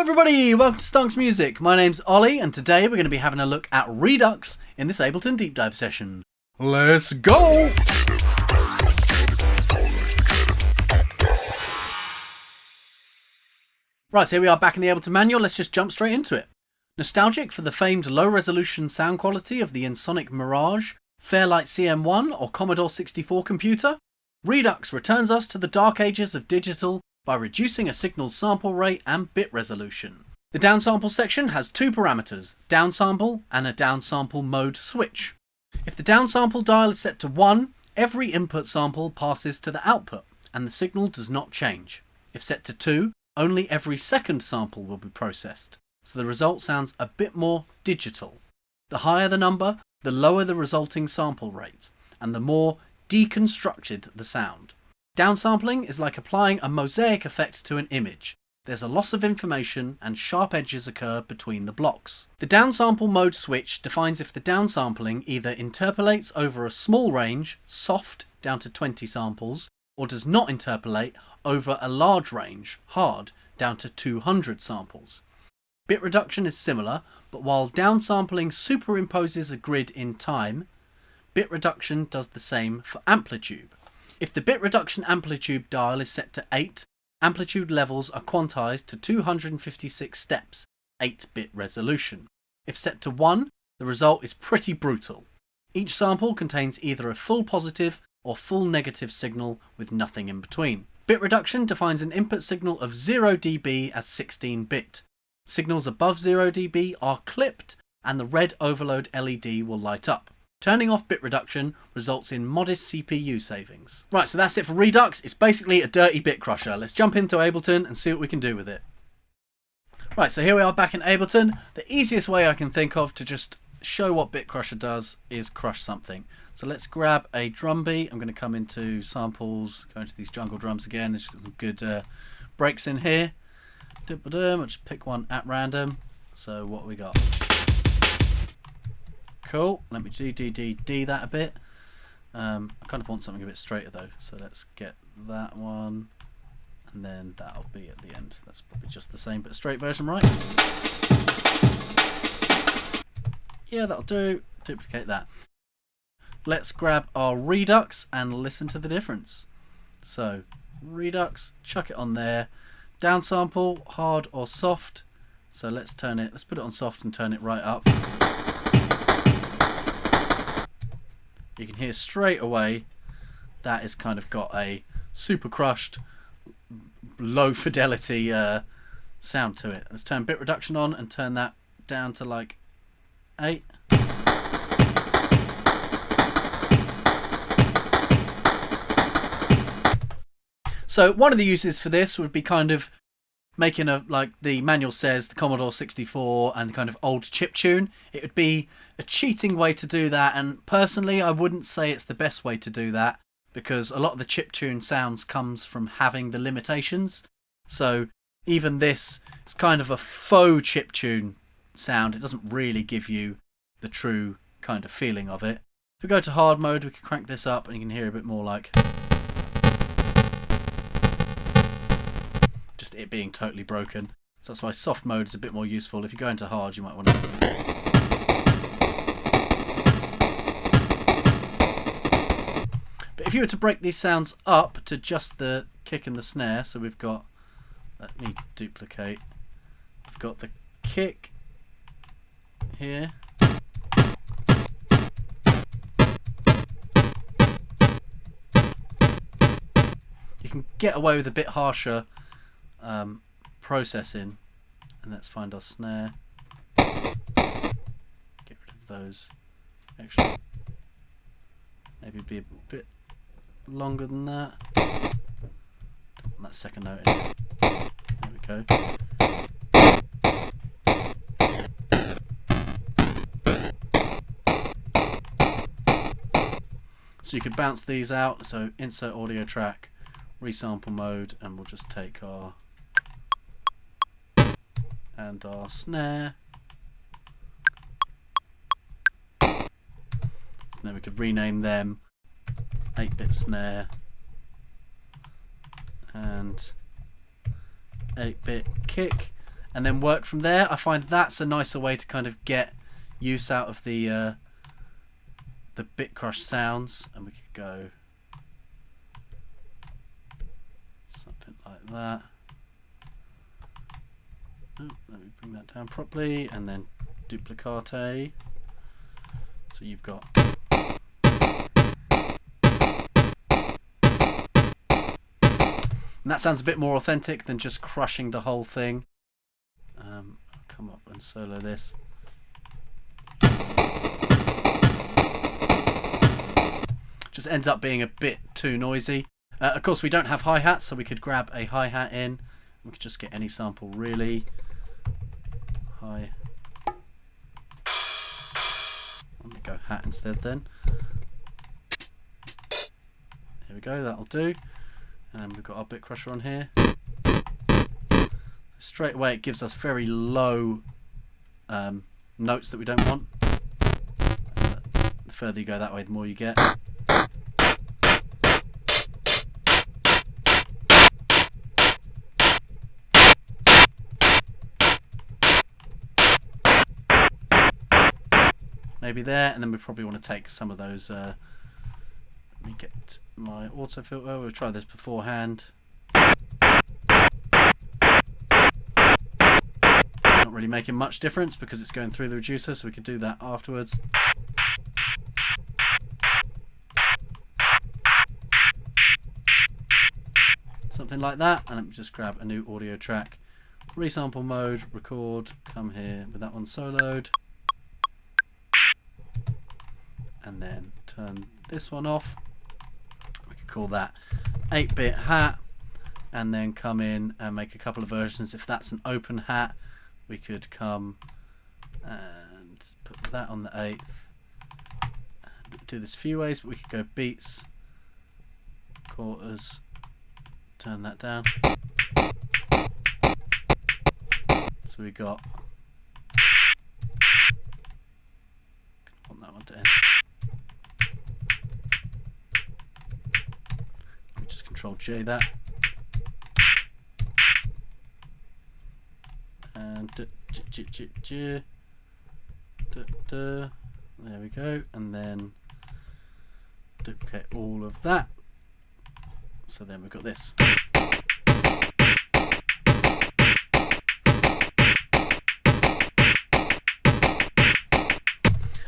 everybody, welcome to Stonx Music. My name's Ollie and today we're going to be having a look at Redux in this Ableton Deep Dive session. Let's go! Right, so here we are back in the Ableton Manual. Let's just jump straight into it. Nostalgic for the famed low-resolution sound quality of the Ensoniq Mirage, Fairlight CM1 or Commodore 64 computer? Redux returns us to the dark ages of digital by reducing a signal's sample rate and bit resolution. The downsample section has two parameters, downsample and a downsample mode switch. If the downsample dial is set to 1, every input sample passes to the output and the signal does not change. If set to 2, only every second sample will be processed, so the result sounds a bit more digital. The higher the number, the lower the resulting sample rate, and the more deconstructed the sound. Downsampling is like applying a mosaic effect to an image. There's a loss of information and sharp edges occur between the blocks. The downsample mode switch defines if the downsampling either interpolates over a small range, soft, down to 20 samples, or does not interpolate over a large range, hard, down to 200 samples. Bit reduction is similar, but while downsampling superimposes a grid in time, bit reduction does the same for amplitude. If the bit reduction amplitude dial is set to 8, amplitude levels are quantized to 256 steps, 8-bit resolution. If set to 1, the result is pretty brutal. Each sample contains either a full positive or full negative signal with nothing in between. Bit reduction defines an input signal of 0 dB as 16-bit. Signals above 0 dB are clipped and the red overload LED will light up. Turning off bit reduction results in modest CPU savings. Right, so that's it for Redux. It's basically a dirty bit crusher. Let's jump into Ableton and see what we can do with it. Right, so here we are back in Ableton. The easiest way I can think of to just show what bit crusher does is crush something. So let's grab a drum beat. I'm going to come into samples, go into these jungle drums again. There's some good breaks in here. I'll just pick one at random. So what we got? Cool. Let me D that a bit. I kind of want something a bit straighter though. So let's get that one. And then that'll be at the end. That's probably just the same but a straight version, right? Yeah, that'll do. Duplicate that. Let's grab our Redux and listen to the difference. So Redux, chuck it on there. Downsample, hard or soft. So let's put it on soft and turn it right up. You can hear straight away that is kind of got a super crushed, low fidelity sound to it. Let's turn bit reduction on and turn that down to like 8. So one of the uses for this would be kind of making a, like the manual says, the Commodore 64 and kind of old chiptune. It would be a cheating way to do that, and personally I wouldn't say it's the best way to do that because a lot of the chiptune sounds comes from having the limitations. So even this is kind of a faux chiptune sound. It doesn't really give you the true kind of feeling of it. If we go to hard mode, we can crank this up and you can hear a bit more like just it being totally broken. So that's why soft mode is a bit more useful. If you go into hard, you might want to. But if you were to break these sounds up to just the kick and the snare, so we've got, let me duplicate. We've got the kick here. You can get away with a bit harsher processing, and let's find our snare. Get rid of those extra. Maybe be a bit longer than that. On that second note. There we go. So you could bounce these out. So insert audio track, resample mode, and we'll just take our snare. And then we could rename them 8-bit snare and 8-bit kick, and then work from there. I find that's a nicer way to kind of get use out of the bit crush sounds. And we could go something like that. Oh, let me bring that down properly, and then duplicate. So you've got and that sounds a bit more authentic than just crushing the whole thing. I'll come up and solo this. Just ends up being a bit too noisy. Of course, we don't have hi-hats, so we could grab a hi-hat in. We could just get any sample, really. Hi. Let me go hat instead then. There we go, that'll do. And we've got our bit crusher on here. Straight away it gives us very low notes that we don't want. The further you go that way, the more you get. Maybe there, and then we probably want to take some of those. Let me get my auto filter. We'll try this beforehand. Not really making much difference because it's going through the reducer, so we could do that afterwards. Something like that, and let me just grab a new audio track. Resample mode, record, come here with that one soloed. And then turn this one off. We could call that 8-bit hat, and then come in and make a couple of versions. If that's an open hat, we could come and put that on the 8th. And do this a few ways, but we could go beats, quarters, turn that down. So we got, I want that one to end. Control J that, and there we go, and then duplicate all of that. So then we've got this.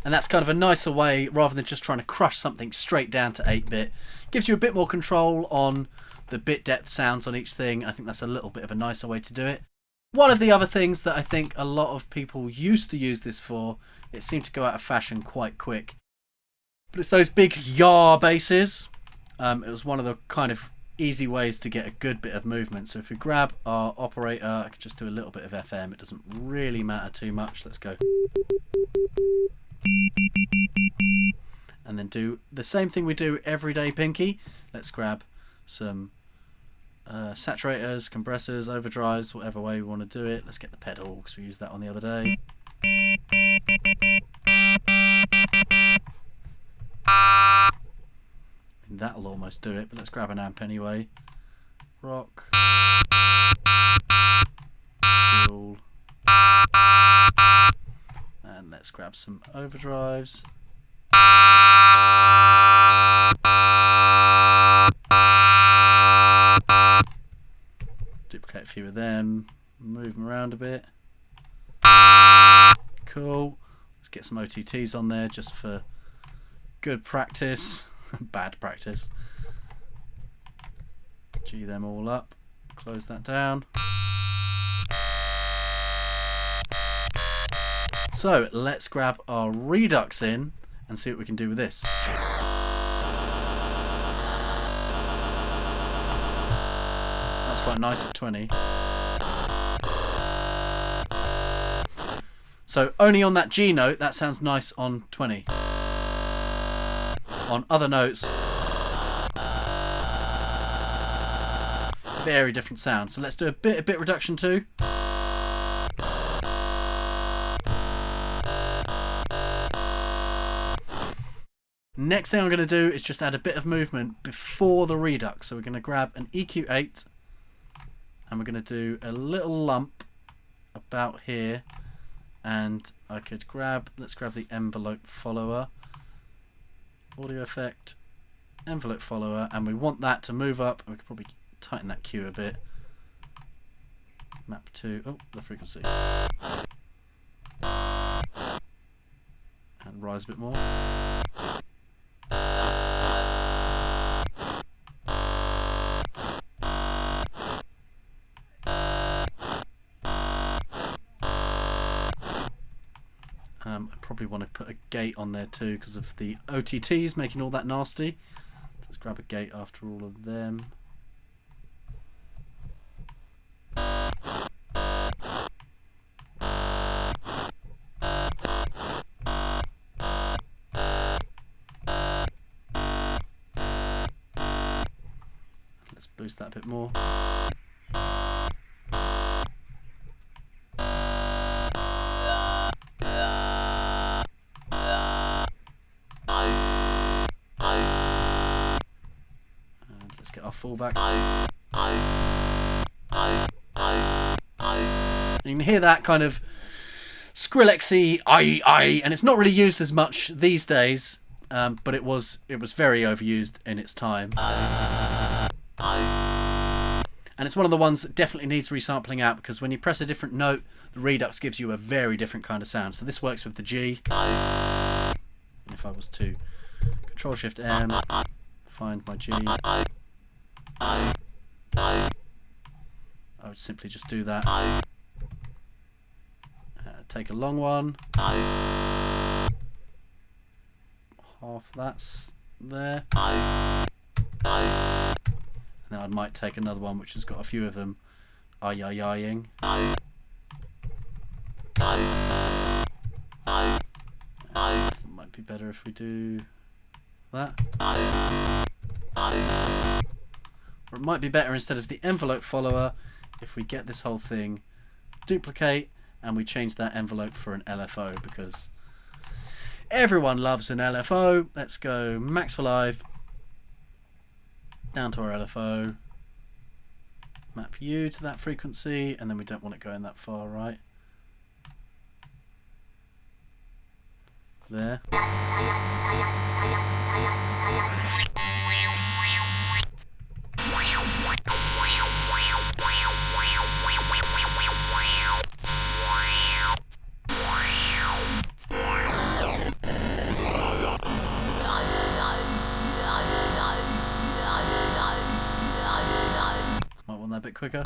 And that's kind of a nicer way, rather than just trying to crush something straight down to 8-bit. Gives you a bit more control on the bit depth sounds on each thing. I think that's a little bit of a nicer way to do it. One of the other things that I think a lot of people used to use this for, it seemed to go out of fashion quite quick, but it's those big Yargh basses. It was one of the kind of easy ways to get a good bit of movement. So if we grab our operator, I could just do a little bit of FM. It doesn't really matter too much. Let's go. And then do the same thing we do everyday pinky. Let's grab some saturators, compressors, overdrives, whatever way we want to do it. Let's get the pedal because we used that on the other day. And that'll almost do it, but let's grab an amp anyway. Rock. Cool. And let's grab some overdrives. Duplicate a few of them, move them around a bit. Cool. Let's get some OTTs on there just for good practice. Bad practice. G them all up. Close that down. So let's grab our Redux in and see what we can do with this. That's quite nice at 20. So only on that G note, that sounds nice on 20. On other notes, very different sound. So let's do a bit reduction too. Next thing I'm going to do is just add a bit of movement before the Redux. So we're going to grab an EQ8 and we're going to do a little lump, a about here, and I could grab, let's grab the envelope follower, audio effect, envelope follower, and we want that to move up. We could probably tighten that Q a bit. Map to, oh, the frequency. And rise a bit more. I probably want to put a gate on there too because of the OTTs making all that nasty. Let's grab a gate after all of them. Let's boost that a bit more. Fallback. You can hear that kind of Skrillexy I, and it's not really used as much these days, but it was very overused in its time. And it's one of the ones that definitely needs resampling out, because when you press a different note, the Redux gives you a very different kind of sound. So this works with the G. And if I was to Control Shift M, find my G, I would simply just do that. Take a long one. Half that's there. And then I might take another one which has got a few of them. Ay-ay-aying. It might be better if we do that. Or it might be better, instead of the envelope follower, if we get this whole thing, duplicate, and we change that envelope for an LFO, because everyone loves an LFO. Let's go max for live, down to our LFO, map U to that frequency, and then we don't want it going that far, right? There. Might want that a bit quicker.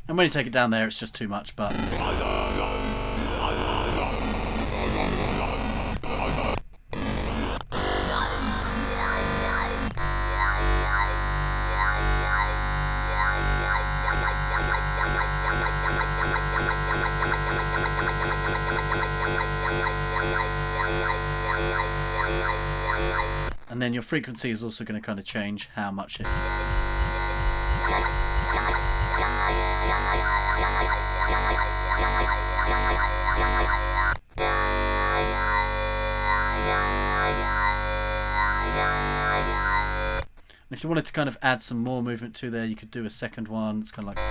And when you take it down there, it's just too much, but and then your frequency is also going to kind of change how much it. If you wanted to kind of add some more movement to there, you could do a second one. It's kind of like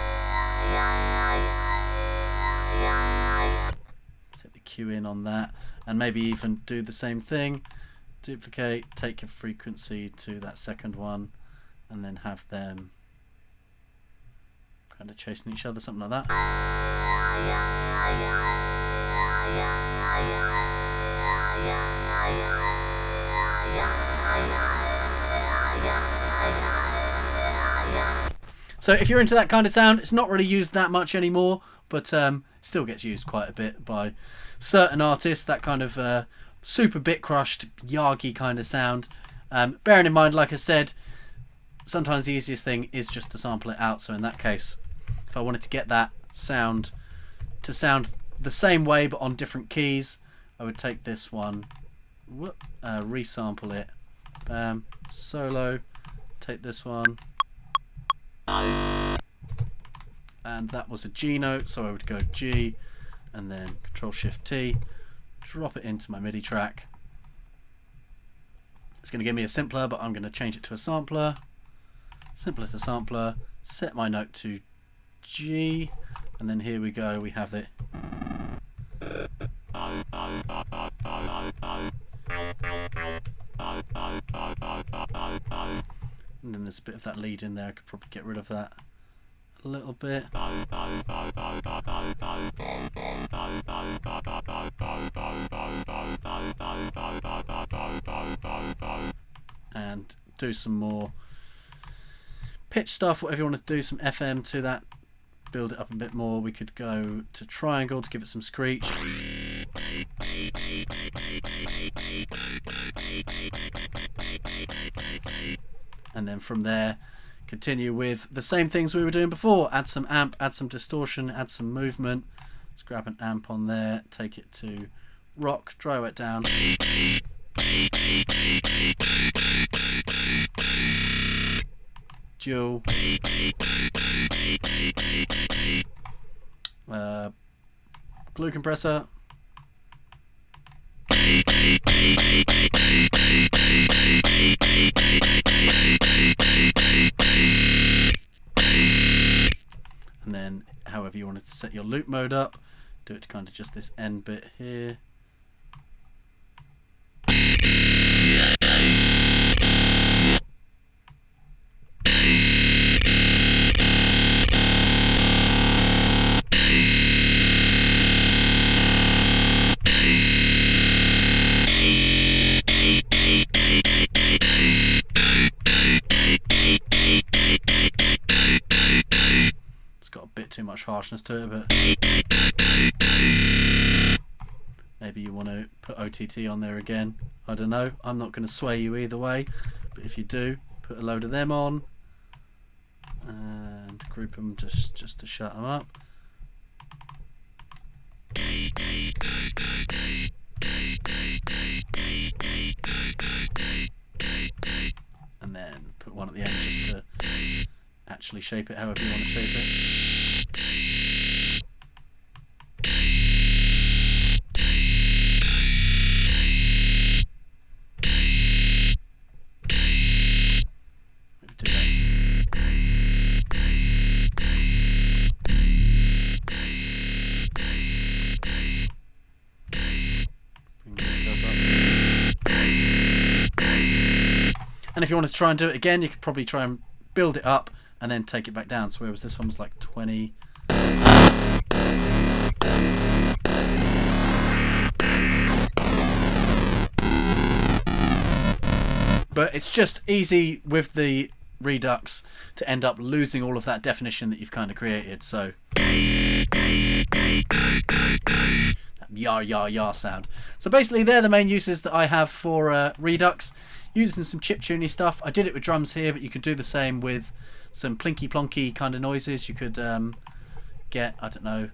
set the Q in on that, and maybe even do the same thing. Duplicate, take your frequency to that second one, and then have them kind of chasing each other, something like that. So if you're into that kind of sound, it's not really used that much anymore, but still gets used quite a bit by certain artists, that kind of super bit crushed, Yarghy kind of sound. Bearing in mind, like I said, sometimes the easiest thing is just to sample it out. So in that case, if I wanted to get that sound to sound the same way but on different keys, I would take this one, resample it, solo, take this one, and that was a G note, so I would go G and then Control Shift T, drop it into my MIDI track. It's going to give me a simpler, but I'm going to change it to a sampler. Simpler to sampler. Set my note to G, and then here we go. We have it. And then there's a bit of that lead in there. I could probably get rid of that a little bit. And do some more pitch stuff, whatever you want to do, some FM to that, build it up a bit more. We could go to triangle to give it some screech. And then from there, continue with the same things we were doing before. Add some amp, add some distortion, add some movement. Let's grab an amp on there, take it to rock, dry wet down. Dual. Glue compressor. And then however you wanted to set your loop mode up, do it to kind of just this end bit here. Too much harshness to it, but maybe you want to put OTT on there again. I don't know. I'm not going to sway you either way, but if you do, put a load of them on and group them just to shut them up. And then put one at the end just to actually shape it however you want to shape it. And if you wanted to try and do it again, you could probably try and build it up and then take it back down. So whereas this one was like 20. But it's just easy with the Redux to end up losing all of that definition that you've kind of created. So that yar yar yar sound. So basically they're the main uses that I have for Redux. Using some chiptuney stuff. I did it with drums here, but you could do the same with some plinky plonky kind of noises. You could get, I don't know,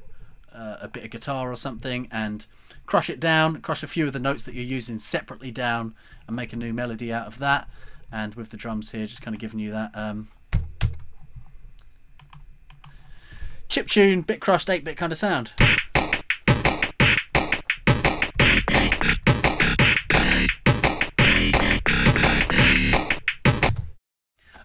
a bit of guitar or something and crush it down, crush a few of the notes that you're using separately down and make a new melody out of that. And with the drums here, just kind of giving you that chiptune, bit crushed, 8-bit kind of sound.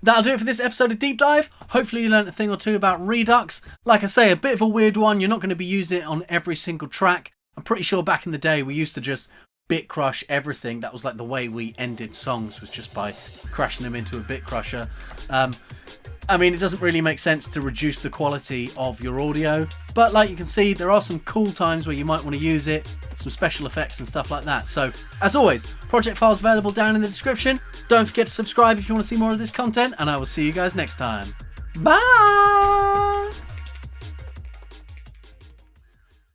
That'll do it for this episode of Deep Dive. Hopefully you learned a thing or two about Redux. Like I say, a bit of a weird one. You're not going to be using it on every single track. I'm pretty sure back in the day we used to just bit crush everything. That was like the way we ended songs, was just by crashing them into a bit crusher. I mean, it doesn't really make sense to reduce the quality of your audio, but like you can see, there are some cool times where you might want to use it, some special effects and stuff like that. So, as always, project files available down in the description. Don't forget to subscribe if you want to see more of this content, and I will see you guys next time. Bye!